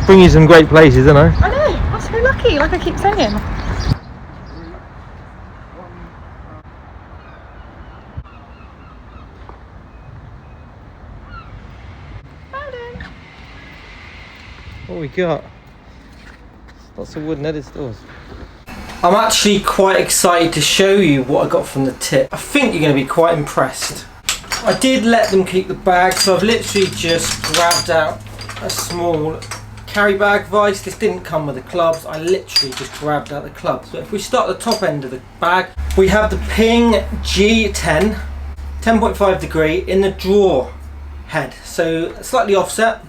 bring you some great places, don't I? I know, I'm so lucky, like I keep saying. What we got? Lots of wooden headed stores. I'm actually quite excited to show you what I got from the tip. I think you're going to be quite impressed. I did let them keep the bag, so I've literally just grabbed out a small carry bag vice. This didn't come with the clubs, I literally just grabbed out the clubs. So if we start at the top end of the bag, we have the Ping G10, 10.5 degree in the draw head. So slightly offset,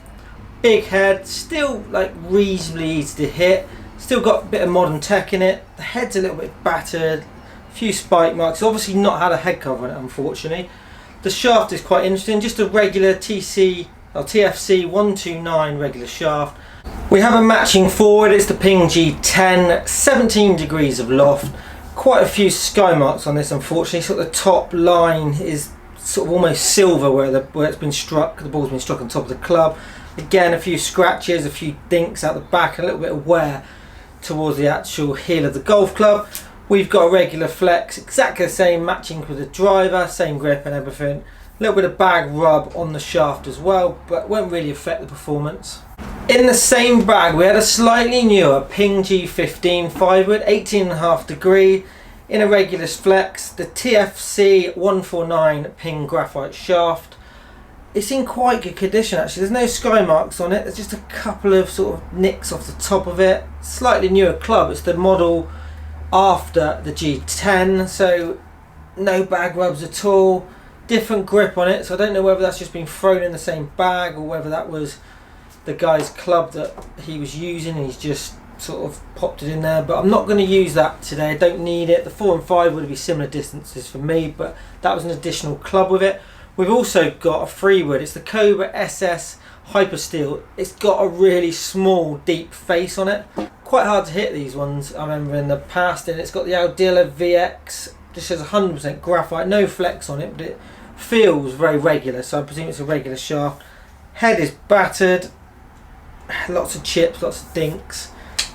big head, still like reasonably easy to hit. Still got a bit of modern tech in it. The head's a little bit battered, a few spike marks. Obviously not had a head cover on it, unfortunately. The shaft is quite interesting, just a regular TFC 129 regular shaft. We have a matching forward, it's the Ping G10, 17 degrees of loft. Quite a few sky marks on this, unfortunately. So the top line is sort of almost silver where it's been struck, the ball's been struck on top of the club. Again, a few scratches, a few dinks out the back, a little bit of wear towards the actual heel of the golf club. We've got a regular flex, exactly the same, matching with the driver, same grip and everything. A little bit of bag rub on the shaft as well, but won't really affect the performance. In the same bag, we had a slightly newer Ping G15 5-wood, 18.5 degree, in a regular flex, the TFC 149 Ping graphite shaft. It's in quite good condition actually. There's no sky marks on it. There's just a couple of sort of nicks off the top of it. Slightly newer club. It's the model after the G10, so no bag rubs at all. Different grip on it, so I don't know whether that's just been thrown in the same bag or whether that was the guy's club that he was using and he's just sort of popped it in there. But I'm not going to use that today. I don't need it. The 4 and 5 would be similar distances for me, but that was an additional club with it. We've also got a 3-wood, it's the Cobra SS Hyper Steel. It's got a really small, deep face on it. Quite hard to hit these ones, I remember in the past, and it's got the Aldila VX, just says 100% graphite, no flex on it, but it feels very regular, so I presume it's a regular shaft. Head is battered, lots of chips, lots of dinks.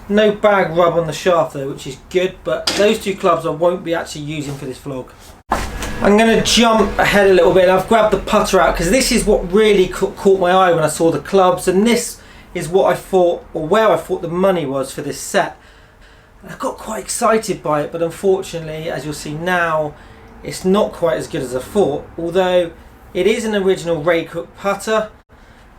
No bag rub on the shaft though, which is good, but those two clubs I won't be actually using for this vlog. I'm going to jump ahead a little bit. I've grabbed the putter out because this is what really caught my eye when I saw the clubs, and this is what I thought, or where I thought the money was for this set. And I got quite excited by it, but unfortunately, as you'll see now, it's not quite as good as I thought, although it is an original Ray Cook putter.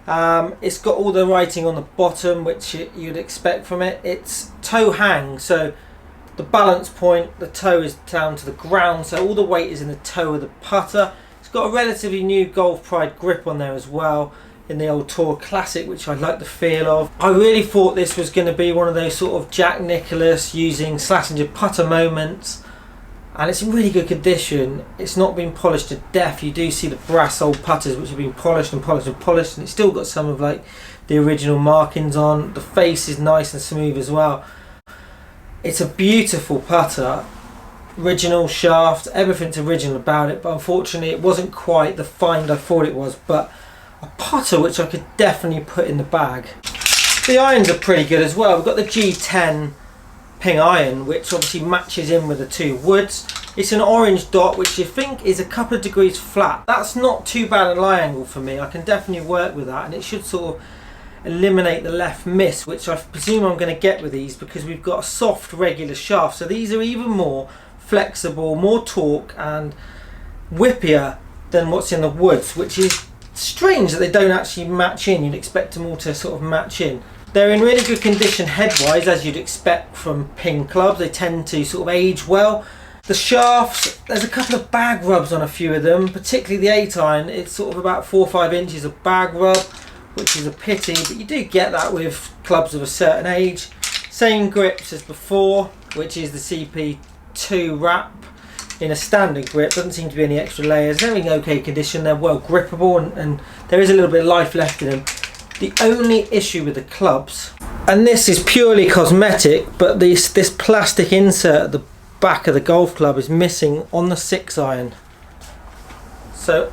It's got all the writing on the bottom, which you'd expect from it. It's toe hang, so the balance point, the toe is down to the ground, so all the weight is in the toe of the putter. It's got a relatively new Golf Pride grip on there as well, in the old Tour Classic, which I like the feel of. I really thought this was going to be one of those sort of Jack Nicklaus using Slazenger putter moments, and it's in really good condition. It's not been polished to death. You do see the brass old putters which have been polished and polished and polished, and it's still got some of like the original markings on. The face is nice and smooth as well. It's a beautiful putter, original shaft, everything's original about it, but unfortunately it wasn't quite the find I thought it was, but a putter which I could definitely put in the bag. The irons are pretty good as well. We've got the G10 Ping iron, which obviously matches in with the two woods. It's an orange dot, which you think is a couple of degrees flat. That's not too bad a lie angle for me. I can definitely work with that, and it should sort of eliminate the left miss, which I presume I'm going to get with these because we've got a soft regular shaft, so these are even more flexible, more torque and whippier than what's in the woods, which is strange that they don't actually match in. You'd expect them all to sort of match in. They're in really good condition head-wise, as you'd expect from Ping clubs. They tend to sort of age well. The shafts, there's a couple of bag rubs on a few of them, particularly the 8 iron. It's sort of about 4 or 5 inches of bag rub, which is a pity, but you do get that with clubs of a certain age. Same grips as before, which is the CP2 wrap in a standard grip. Doesn't seem to be any extra layers. They're in okay condition, they're well grippable, and there is a little bit of life left in them. The only issue with the clubs, and this is purely cosmetic, but this plastic insert at the back of the golf club is missing on the 6 iron. So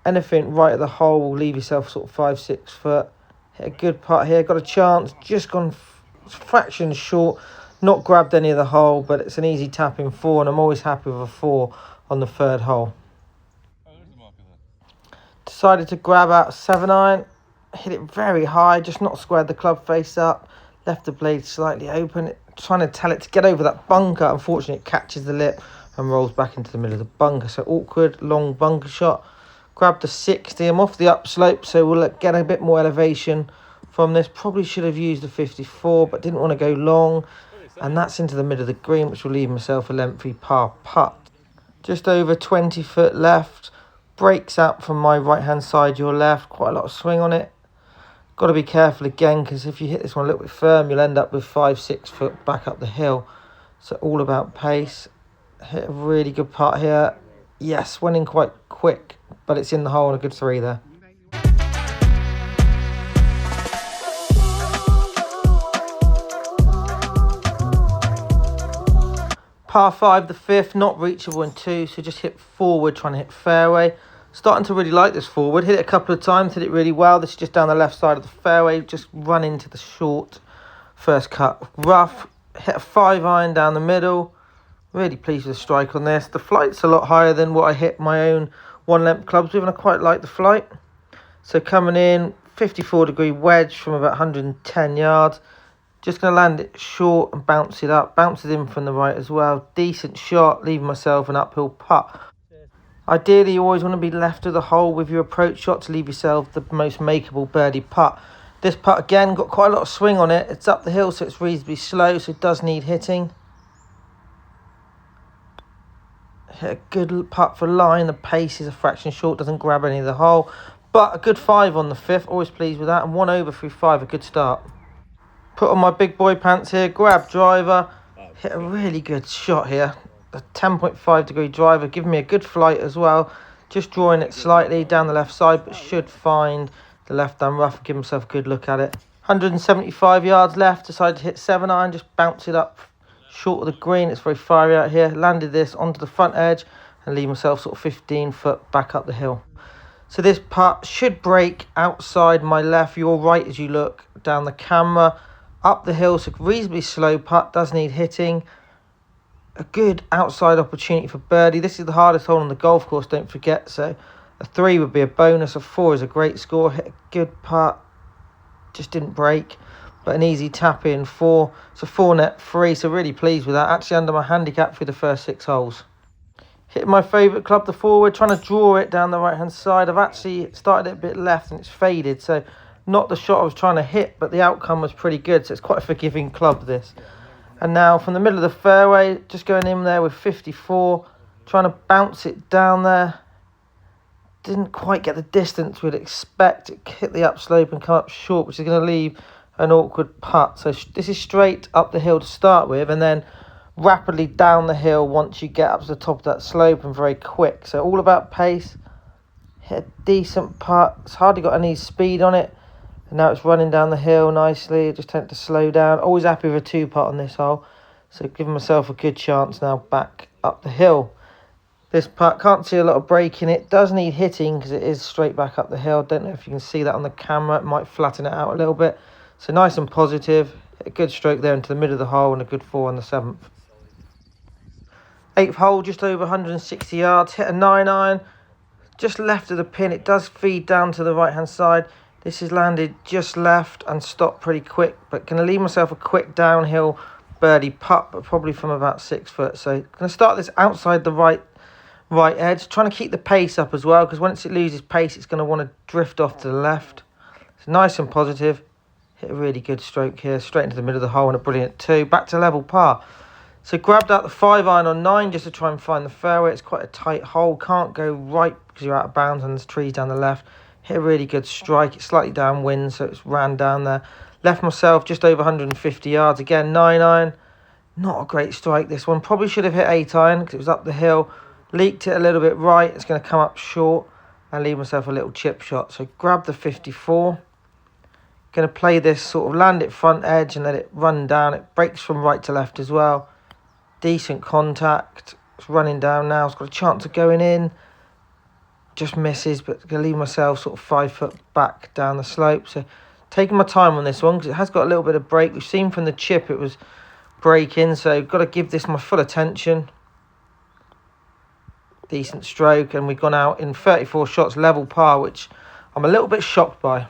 anything right at the hole will leave yourself sort of 5-6 foot. Hit a good putt here, got a chance, just gone fraction short, not grabbed any of the hole, but it's an easy tap in 4, and I'm always happy with a 4 on the 3rd hole. Decided to grab out a 7-iron, hit it very high, just not squared the club face up, left the blade slightly open, trying to tell it to get over that bunker. Unfortunately, it catches the lip and rolls back into the middle of the bunker. So awkward, long bunker shot. Grabbed the 60. I'm off the upslope, so we'll get a bit more elevation from this. Probably should have used the 54, but didn't want to go long. And that's into the middle of the green, which will leave myself a lengthy par putt. Just over 20 foot left. Breaks out from my right-hand side, your left. Quite a lot of swing on it. Got to be careful again, because if you hit this one a little bit firm, you'll end up with 5-6 foot back up the hill. So all about pace. Hit a really good putt here. Yes, went in quite quick, but it's in the hole and a good 3 there. Par 5, the 5th, not reachable in 2, so just hit forward, trying to hit fairway. Starting to really like this forward. Hit it a couple of times, hit it really well. This is just down the left side of the fairway. Just run into the short first cut. Rough. Hit a 5-iron down the middle. Really pleased with the strike on this. The flight's a lot higher than what I hit my own 1-length clubs with, and I quite like the flight. So coming in, 54-degree wedge from about 110 yards. Just going to land it short and bounce it up. Bounces in from the right as well. Decent shot, leaving myself an uphill putt. Ideally, you always want to be left of the hole with your approach shot to leave yourself the most makeable birdie putt. This putt, again, got quite a lot of swing on it. It's up the hill, so it's reasonably slow, so it does need hitting. Hit a good putt for line. The pace is a fraction short, doesn't grab any of the hole. But a good 5 on the 5th, always pleased with that. And 1 over through 5, a good start. Put on my big boy pants here, grab driver. Hit a really good shot here. A 10.5-degree driver, giving me a good flight as well. Just drawing it slightly down the left side, but should find the left-hand rough and give myself a good look at it. 175 yards left, decided to hit 7-iron, just bounce it up short of the green. It's very fiery out here. Landed this onto the front edge and leave myself sort of 15 foot back up the hill. So this putt should break outside my left, your right as you look down the camera. Up the hill, so reasonably slow putt, does need hitting. A good outside opportunity for birdie. This is the hardest hole on the golf course, don't forget. So a 3 would be a bonus. A 4 is a great score. Hit a good putt. Just didn't break. But an easy tap in 4. It's a 4 net 3. So really pleased with that. Actually under my handicap for the first 6 holes. Hitting my favourite club, the forward. Trying to draw it down the right hand side. I've actually started it a bit left and it's faded. So not the shot I was trying to hit, but the outcome was pretty good. So it's quite a forgiving club, this. And now from the middle of the fairway, just going in there with 54, trying to bounce it down there. Didn't quite get the distance we'd expect. It hit the upslope and come up short, which is going to leave an awkward putt. So this is straight up the hill to start with, and then rapidly down the hill once you get up to the top of that slope, and very quick. So all about pace. Hit a decent putt. It's hardly got any speed on it. And now it's running down the hill nicely. Just tend to slow down. Always happy with a 2 putt on this hole. So giving myself a good chance now back up the hill. This putt, can't see a lot of break in it. Does need hitting because it is straight back up the hill. Don't know if you can see that on the camera. It might flatten it out a little bit. So nice and positive. A good stroke there into the middle of the hole and a good 4 on the 7th. 8th hole, just over 160 yards. Hit a 9-iron. Just left of the pin. It does feed down to the right-hand side. This is landed just left and stopped pretty quick, but going to leave myself a quick downhill birdie putt, but probably from about 6 foot. So going to start this outside the right edge, trying to keep the pace up as well, because once it loses pace, it's going to want to drift off to the left. It's nice and positive. Hit a really good stroke here, straight into the middle of the hole and a brilliant 2. Back to level par. So grabbed out the 5-iron on 9 just to try and find the fairway. It's quite a tight hole. Can't go right because you're out of bounds and there's trees down the left. Hit a really good strike. It's slightly downwind, so it's ran down there. Left myself just over 150 yards. Again, 9-iron. Not a great strike, this one. Probably should have hit 8-iron because it was up the hill. Leaked it a little bit right. It's going to come up short and leave myself a little chip shot. So grab the 54. Going to play this, sort of land it front edge and let it run down. It breaks from right to left as well. Decent contact. It's running down now. It's got a chance of going in. just misses, but going to leave myself sort of 5 foot back down the slope. So taking my time on this one because it has got a little bit of break. We've seen from the chip it was breaking, so got to give this my full attention. Decent stroke, and we've gone out in 34 shots level par, which I'm a little bit shocked by.